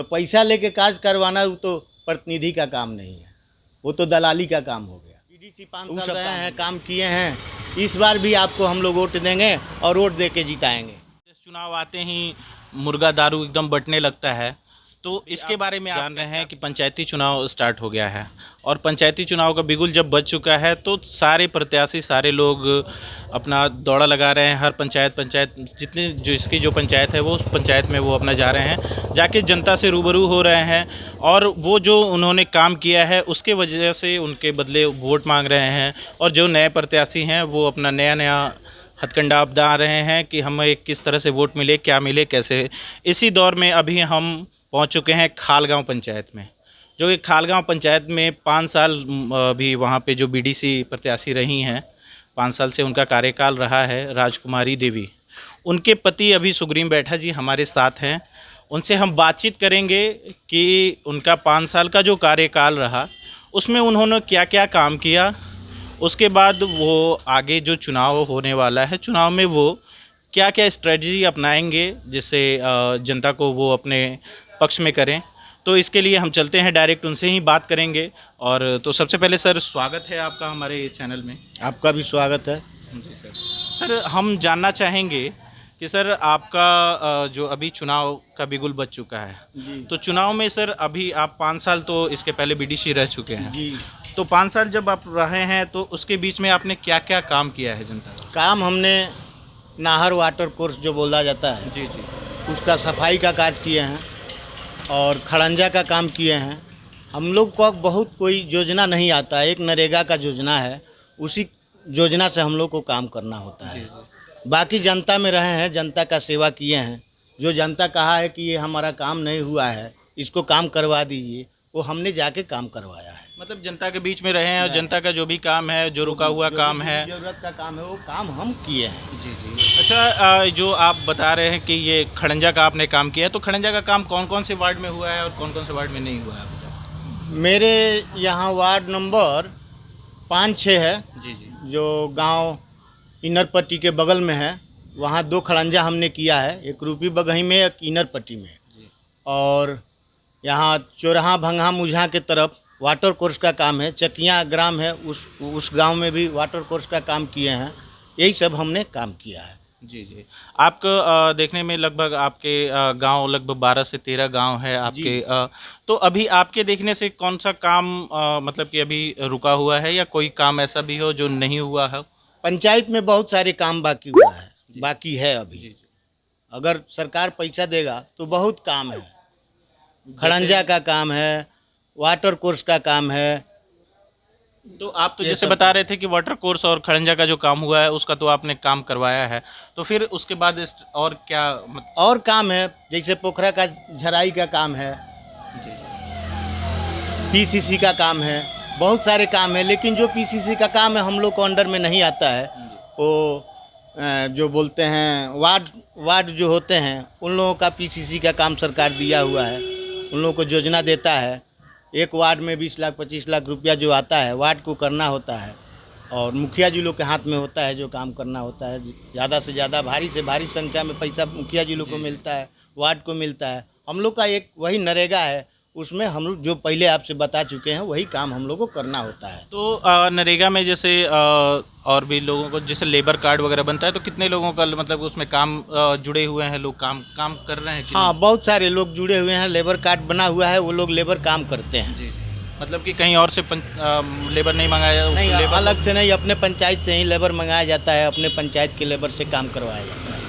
तो पैसा लेके कार्य करवाना वो तो प्रतिनिधि का काम नहीं है, वो तो दलाली का काम हो गया। बीडीसी 5 साल रहे हैं, काम किए हैं, इस बार भी आपको हम लोग वोट देंगे और वोट दे के जिताएंगे। चुनाव आते ही मुर्गा दारू एकदम बंटने लगता है, तो इसके बारे में जान रहे हैं कि पंचायती चुनाव स्टार्ट हो गया है और पंचायती चुनाव का बिगुल जब बज चुका है तो सारे प्रत्याशी, सारे लोग अपना दौड़ा लगा रहे हैं। हर पंचायत जितनी जिसकी जो पंचायत है वो उस पंचायत में वो अपना जा रहे हैं, जाके जनता से रूबरू हो रहे हैं और वो जो उन्होंने काम किया है उसके वजह से उनके बदले वोट मांग रहे हैं। और जो नए प्रत्याशी हैं वो अपना नया हथकंडा अपना रहे हैं कि हमें किस तरह से वोट मिले, क्या मिले, कैसे। इसी दौर में अभी हम पहुंच चुके हैं खालगांव पंचायत में, जो कि खालगांव पंचायत में 5 साल भी वहां पे जो बीडीसी प्रत्याशी रही हैं, 5 साल से उनका कार्यकाल रहा है, राजकुमारी देवी। उनके पति अभी सुग्रीव बैठा जी हमारे साथ हैं, उनसे हम बातचीत करेंगे कि उनका 5 साल का जो कार्यकाल रहा उसमें उन्होंने क्या क्या काम किया, उसके बाद वो आगे जो चुनाव होने वाला है, चुनाव में वो क्या क्या स्ट्रेटजी अपनाएंगे जिससे जनता को वो अपने पक्ष में करें। तो इसके लिए हम चलते हैं, डायरेक्ट उनसे ही बात करेंगे। और तो सबसे पहले सर स्वागत है आपका हमारे चैनल में। आपका भी स्वागत है जी सर। हम जानना चाहेंगे कि सर आपका जो अभी चुनाव का बिगुल बज चुका है जी। तो चुनाव में सर अभी आप 5 साल तो इसके पहले बीडीसी रह चुके हैं जी। तो 5 साल जब आप रहे हैं तो उसके बीच में आपने क्या क्या काम किया है जनता का? काम हमने नाहर वाटर कोर्स जो बोला जाता है जी जी, उसका सफाई का काज किए हैं और खड़ंजा का काम किए हैं। हम लोग को बहुत कोई योजना नहीं आता है, एक नरेगा का योजना है, उसी योजना से हम लोग को काम करना होता है। बाकी जनता में रहे हैं, जनता का सेवा किए हैं। जो जनता कहा है कि ये हमारा काम नहीं हुआ है, इसको काम करवा दीजिए, वो हमने जाके काम करवाया है। मतलब जनता के बीच में रहे हैं और जनता का जो भी काम है, जो रुका हुआ काम है, जरूरत का काम है, वो काम हम किए हैं। जी जी। अच्छा, जो आप बता रहे हैं कि ये खड़ंजा का आपने काम किया है, तो खड़ंजा का काम कौन कौन से वार्ड में हुआ है और कौन कौन से वार्ड में नहीं हुआ है? मेरे यहाँ वार्ड नंबर 5-6 है जी जी, जो गांव इनर पट्टी के बगल में है, वहाँ 2 खड़ंजा हमने किया है, एक रूपी बगही में, एक इनर पट्टी में। और यहाँ चौराहा भंगा मुझा के तरफ वाटर कोर्स का काम है, चकिया ग्राम है, उस गांव में भी वाटर कोर्स का काम किए हैं। यही सब हमने काम किया है। जी जी। आपको देखने में लगभग आपके गांव लगभग 12 से 13 गांव है आपके। तो अभी आपके देखने से कौन सा काम मतलब कि अभी रुका हुआ है या कोई काम ऐसा भी हो जो नहीं हुआ है? पंचायत में बहुत सारे काम बाकी हुआ है, बाकी है अभी। अगर सरकार पैसा देगा तो बहुत काम है। खड़ंजा का काम है, वाटर कोर्स का काम है। तो आप तो जैसे बता रहे थे कि वाटर कोर्स और खड़ंजा का जो काम हुआ है उसका तो आपने काम करवाया है, तो फिर उसके बाद और क्या और काम है? जैसे पोखरा का झराई का काम है, पीसीसी का काम है, बहुत सारे काम है। लेकिन जो पीसीसी का काम है हम लोग को अंडर में नहीं आता है। वो जो बोलते हैं वार्ड जो होते हैं उन लोगों का पीसीसी का काम सरकार दिया हुआ है, उन लोगों को योजना देता है। एक वार्ड में 20 लाख 25 लाख रुपया जो आता है वार्ड को करना होता है और मुखिया जी लोग के हाथ में होता है जो काम करना होता है। ज़्यादा से ज़्यादा भारी से भारी संख्या में पैसा मुखिया जी लोग को मिलता है, वार्ड को मिलता है। हम लोग का एक वही नरेगा है, उसमें हम लोग जो पहले आपसे बता चुके हैं वही काम हम लोग को करना होता है। तो नरेगा में जैसे और भी लोगों को जैसे लेबर कार्ड वगैरह बनता है, तो कितने लोगों का मतलब उसमें काम जुड़े हुए हैं, लोग काम कर रहे हैं? हाँ, बहुत सारे लोग जुड़े हुए हैं, लेबर कार्ड बना हुआ है, वो लोग लेबर काम करते हैं। जी, मतलब कि कहीं और से लेबर नहीं मंगाया? नहीं, अलग से नहीं, अपने पंचायत से ही लेबर मंगाया जाता है, अपने पंचायत के लेबर से काम करवाया जाता है।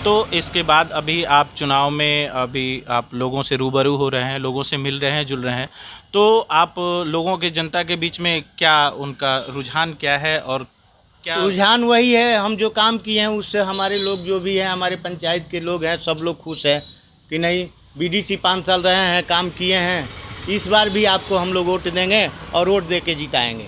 तो इसके बाद अभी आप चुनाव में अभी आप लोगों से रूबरू हो रहे हैं, लोगों से मिल रहे हैं, जुल रहे हैं, तो आप लोगों के जनता के बीच में क्या उनका रुझान क्या है और क्या? रुझान वही है, हम जो काम किए हैं उससे हमारे लोग जो भी हैं, हमारे पंचायत के लोग हैं, सब लोग खुश हैं कि नहीं बीडीसी 5 साल रहे हैं, काम किए हैं, इस बार भी आपको हम लोग वोट देंगे और वोट दे के जिताएँगे।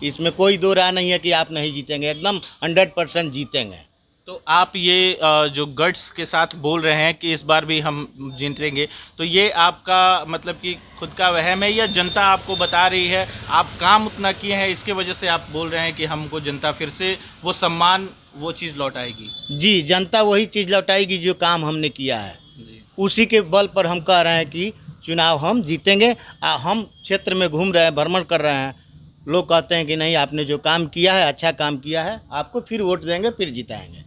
इसमें कोई दो राय नहीं है कि आप नहीं जीतेंगे, एकदम 100% जीतेंगे। तो आप ये जो गट्स के साथ बोल रहे हैं कि इस बार भी हम जीतेंगे, तो ये आपका मतलब कि खुद का वहम है या जनता आपको बता रही है, आप काम उतना किए हैं इसके वजह से आप बोल रहे हैं कि हमको जनता फिर से वो सम्मान, वो चीज़ लौटाएगी? जी, जनता वही चीज़ लौटाएगी जो काम हमने किया है। जी। उसी के बल पर हम कह रहे हैं कि चुनाव हम जीतेंगे। हम क्षेत्र में घूम रहे हैं, भ्रमण कर रहे हैं, लोग कहते हैं कि नहीं आपने जो काम किया है अच्छा काम किया है, आपको फिर वोट देंगे, फिर जिताएंगे।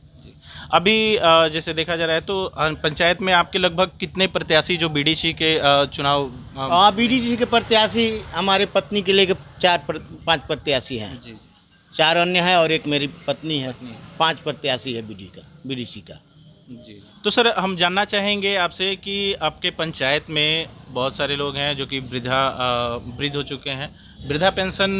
अभी जैसे देखा जा रहा है तो पंचायत में आपके लगभग कितने प्रत्याशी जो बीडीसी के चुनाव बीडीसी के प्रत्याशी हमारे पत्नी के लेके 4-5 प्रत्याशी हैं। जी 4 अन्य हैं और एक मेरी पत्नी है। 5 प्रत्याशी है बीडीसी का। जी। तो सर हम जानना चाहेंगे आपसे कि आपके पंचायत में बहुत सारे लोग हैं जो कि वृद्ध हो चुके हैं। वृद्धा पेंशन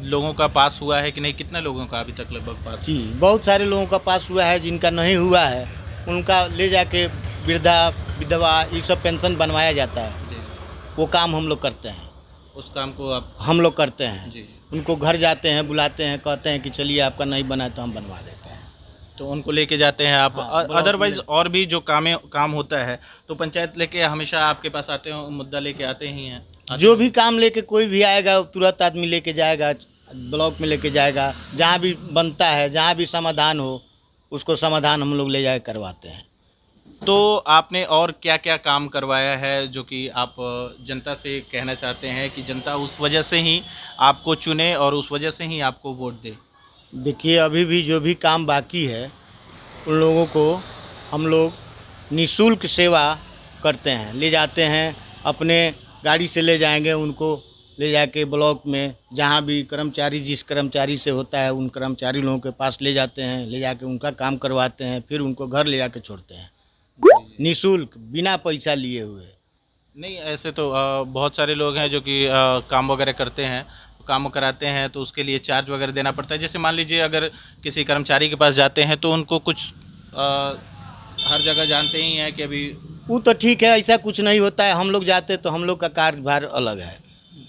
लोगों का पास हुआ है कि नहीं, कितने लोगों का अभी तक लगभग पास? जी बहुत सारे लोगों का पास हुआ है, जिनका नहीं हुआ है उनका ले जाके वृद्धा विधवा ये सब पेंशन बनवाया जाता है। जी। वो काम हम लोग करते हैं। उस काम को आप हम लोग करते हैं। जी। उनको घर जाते हैं, बुलाते हैं, कहते हैं कि चलिए आपका नहीं बना है तो हम बनवा देते हैं। तो उनको लेके जाते हैं आप? हाँ, अदरवाइज और भी जो काम होता है तो पंचायत लेके हमेशा आपके पास आते हो, मुद्दा लेके आते ही हैं? जो भी काम लेके कोई भी आएगा तुरंत आदमी लेके जाएगा, ब्लॉक में लेके जाएगा, जहाँ भी बनता है, जहाँ भी समाधान हो उसको समाधान हम लोग ले जाके करवाते हैं। तो आपने और क्या क्या काम करवाया है जो कि आप जनता से कहना चाहते हैं कि जनता उस वजह से ही आपको चुने और उस वजह से ही आपको वोट दे? देखिए अभी भी जो भी काम बाकी है उन लोगों को हम लोग निःशुल्क सेवा करते हैं, ले जाते हैं, अपने गाड़ी से ले जाएंगे, उनको ले जाके ब्लॉक में जहाँ भी कर्मचारी जिस कर्मचारी से होता है उन कर्मचारी लोगों के पास ले जाते हैं, ले जाके उनका काम करवाते हैं, फिर उनको घर ले जाके छोड़ते हैं निःशुल्क, बिना पैसा लिए हुए। नहीं ऐसे तो बहुत सारे लोग हैं जो कि काम वगैरह करते हैं, काम कराते हैं तो उसके लिए चार्ज वगैरह देना पड़ता है। जैसे मान लीजिए अगर किसी कर्मचारी के पास जाते हैं तो उनको कुछ हर जगह जानते ही हैं कि अभी वो तो ठीक है, ऐसा कुछ नहीं होता है। हम लोग जाते तो हम लोग का कार्यभार अलग है।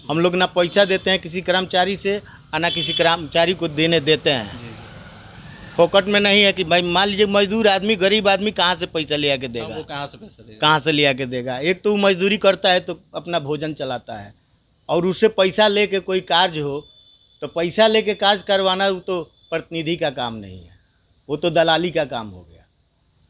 हम लोग ना पैसा देते हैं किसी कर्मचारी से और ना किसी कर्मचारी को देने देते हैं। फोकट में नहीं है कि भाई मान लीजिए मजदूर आदमी, गरीब आदमी कहाँ से पैसा ले आके देगा? वो कहाँ से पैसा देगा? कहाँ से ले आके देगा? एक तो वो मजदूरी करता है तो अपना भोजन चलाता है, और उससे पैसा लेके कोई कार्य हो तो पैसा लेके कार्य करवाना वो तो प्रतिनिधि का काम नहीं है, वो तो दलाली का काम हो गया।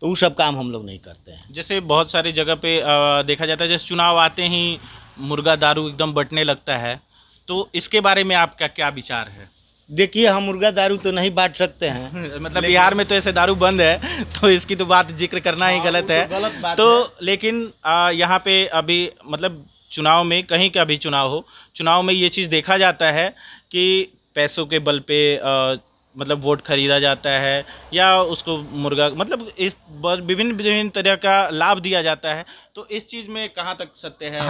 तो वो सब काम हम लोग नहीं करते हैं। जैसे बहुत सारी जगह पे देखा जाता है जैसे चुनाव आते ही मुर्गा दारू एकदम बंटने लगता है, तो इसके बारे में आपका क्या विचार है? देखिए हम मुर्गा दारू तो नहीं बांट सकते हैं मतलब बिहार में तो ऐसे दारू बंद है तो इसकी तो बात जिक्र करना ही गलत है। गलत बात तो है। लेकिन यहाँ पे अभी मतलब चुनाव में कहीं का भी चुनाव हो, चुनाव में ये चीज़ देखा जाता है कि पैसों के बल पे मतलब वोट खरीदा जाता है या उसको मुर्गा मतलब इस विभिन्न तरह का लाभ दिया जाता है। तो इस चीज़ में कहाँ तक सत्य है?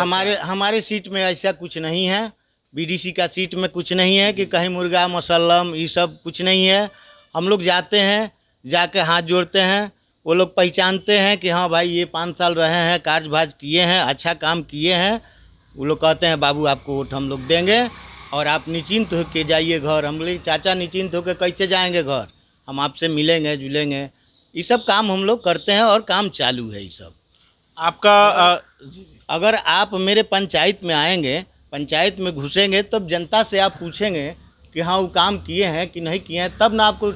हमारे सीट में ऐसा कुछ नहीं है। बीडीसी का सीट में कुछ नहीं है कि कहीं मुर्गा मसल्लम ये सब कुछ नहीं है। हम लोग जाते हैं, जाके हाथ जोड़ते हैं, वो लोग पहचानते हैं कि हाँ भाई ये 5 साल रहे हैं, कार्यभार किए हैं, अच्छा काम किए हैं। वो लोग कहते हैं बाबू आपको वोट हम लोग देंगे और आप निश्चिंत होकर जाइए घर। हम लोग चाचा निश्चिंत होकर कैसे जाएंगे घर, हम आपसे मिलेंगे जुलेंगे। ये सब काम हम लोग करते हैं और काम चालू है। ये सब आपका अगर आप मेरे पंचायत में आएंगे, पंचायत में घुसेंगे तब जनता से आप पूछेंगे कि हाँ वो काम किए हैं कि नहीं किए हैं, तब ना आपको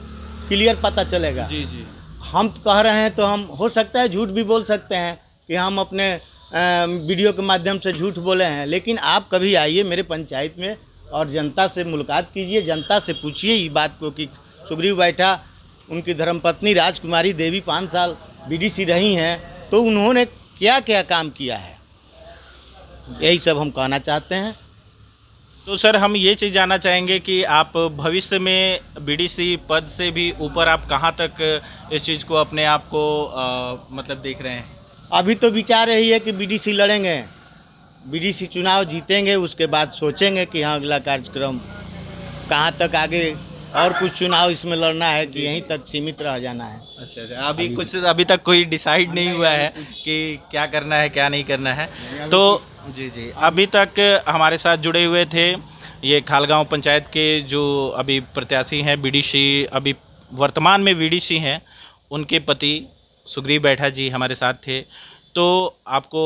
क्लियर पता चलेगा। जी जी। हम कह रहे हैं तो हम हो सकता है झूठ भी बोल सकते हैं कि हम अपने वीडियो के माध्यम से झूठ बोले हैं, लेकिन आप कभी आइए मेरे पंचायत में और जनता से मुलाकात कीजिए, जनता से पूछिए इस बात को कि सुग्रीव बैठा उनकी धर्मपत्नी राजकुमारी देवी 5 साल बीडीसी रही हैं तो उन्होंने क्या क्या काम किया है, यही सब हम कहना चाहते हैं। तो सर हम ये चीज़ जानना चाहेंगे कि आप भविष्य में बीडीसी पद से भी ऊपर आप कहाँ तक इस चीज़ को अपने आप को मतलब देख रहे हैं? अभी तो विचार यही है कि बीडीसी लड़ेंगे, बीडीसी चुनाव जीतेंगे, उसके बाद सोचेंगे कि हाँ अगला कार्यक्रम कहाँ तक आगे और कुछ चुनाव इसमें लड़ना है कि यहीं तक सीमित रह जाना है। अच्छा अभी तक कोई डिसाइड नहीं हुआ है कि क्या करना है क्या नहीं करना है। तो जी अभी तक हमारे साथ जुड़े हुए थे ये खालगांव पंचायत के जो अभी प्रत्याशी हैं बीडीसी, अभी वर्तमान में बीडीसी हैं, उनके पति सुग्रीव बैठा जी हमारे साथ थे। तो आपको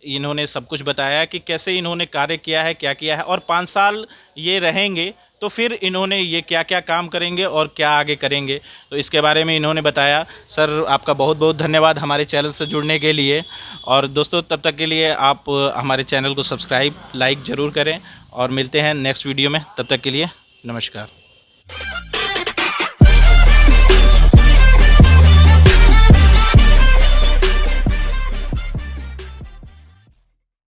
इन्होंने सब कुछ बताया कि कैसे इन्होंने कार्य किया है, क्या किया है और 5 साल ये रहेंगे तो फिर इन्होंने ये क्या क्या काम करेंगे और क्या आगे करेंगे, तो इसके बारे में इन्होंने बताया। सर आपका बहुत बहुत धन्यवाद हमारे चैनल से जुड़ने के लिए। और दोस्तों तब तक के लिए आप हमारे चैनल को सब्सक्राइब लाइक ज़रूर करें और मिलते हैं नेक्स्ट वीडियो में। तब तक के लिए नमस्कार।